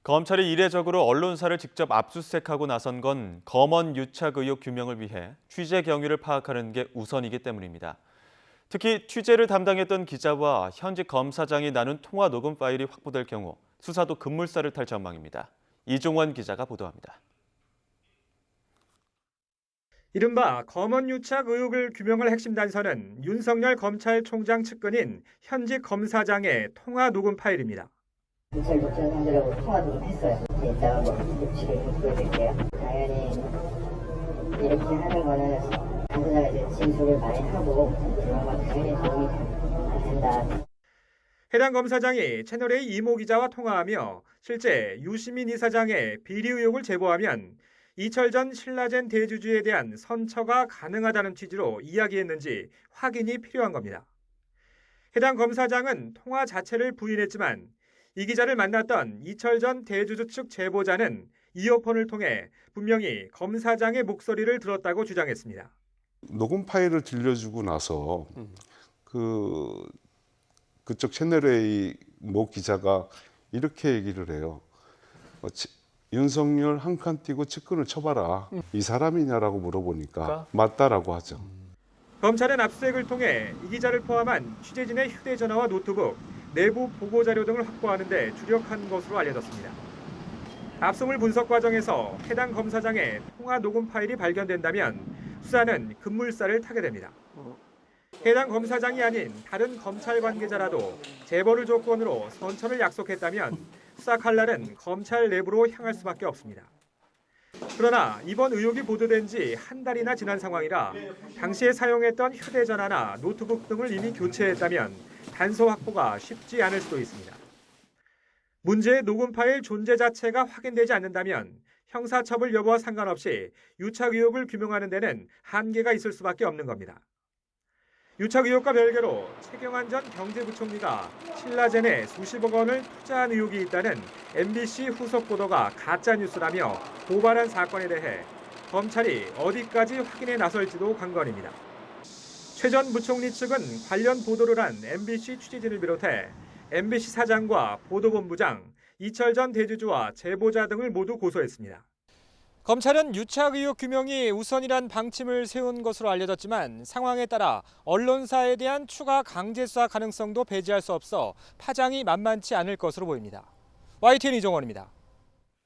검찰이 이례적으로 언론사를 직접 압수수색하고 나선 건 검언 유착 의혹 규명을 위해 취재 경위를 파악하는 게 우선이기 때문입니다. 특히 취재를 담당했던 기자와 현직 검사장이 나눈 통화 녹음 파일이 확보될 경우 수사도 급물살을 탈 전망입니다. 이종원 기자가 보도합니다. 이른바 검언 유착 의혹을 규명할 핵심 단서는 윤석열 검찰총장 측근인 현직 검사장의 통화 녹음 파일입니다. 경찰 목전 상대로 통화도 했어요. 이따가 녹취를 좀 보여드릴게요. 당연히 이렇게 하는 거는 당사자가 이제 진술을 많이 하고 그런 건 당연히 도움이 된다. 해당 검사장이 채널A 이모 기자와 통화하며 실제 유시민 이사장의 비리 의혹을 제보하면 이철 전 신라젠 대주주에 대한 선처가 가능하다는 취지로 이야기했는지 확인이 필요한 겁니다. 해당 검사장은 통화 자체를 부인했지만 이 기자를 만났던 이철 전 대주주 측 제보자는 이어폰을 통해 분명히 검사장의 목소리를 들었다고 주장했습니다. 녹음 파일을 들려주고 나서 그쪽 채널A 모 기자가 이렇게 얘기를 해요. 윤석열 한 칸 띄고 측근을 쳐봐라. 이 사람이냐라고 물어보니까 맞다라고 하죠. 검찰은 압수수색을 통해 이 기자를 포함한 취재진의 휴대전화와 노트북, 내부 보고자료 등을 확보하는 데 주력한 것으로 알려졌습니다. 압수물 분석 과정에서 해당 검사장의 통화 녹음 파일이 발견된다면 수사는 급물살을 타게 됩니다. 해당 검사장이 아닌 다른 검찰 관계자라도 제보를 조건으로 선처를 약속했다면 수사 칼날은 검찰 내부로 향할 수밖에 없습니다. 그러나 이번 의혹이 보도된 지 한 달이나 지난 상황이라 당시에 사용했던 휴대전화나 노트북 등을 이미 교체했다면 단서 확보가 쉽지 않을 수도 있습니다. 문제의 녹음 파일 존재 자체가 확인되지 않는다면 형사처벌 여부와 상관없이 유착 의혹을 규명하는 데는 한계가 있을 수밖에 없는 겁니다. 유착 의혹과 별개로 최경환 전 경제부총리가 신라젠에 수십억 원을 투자한 의혹이 있다는 MBC 후속 보도가 가짜뉴스라며 고발한 사건에 대해 검찰이 어디까지 확인에 나설지도 관건입니다. 최 전 부총리 측은 관련 보도를 한 MBC 취재진을 비롯해 MBC 사장과 보도본부장, 이철 전 대주주와 제보자 등을 모두 고소했습니다. 검찰은 유착 의혹 규명이 우선이란 방침을 세운 것으로 알려졌지만 상황에 따라 언론사에 대한 추가 강제 수사 가능성도 배제할 수 없어 파장이 만만치 않을 것으로 보입니다. YTN 이종원입니다.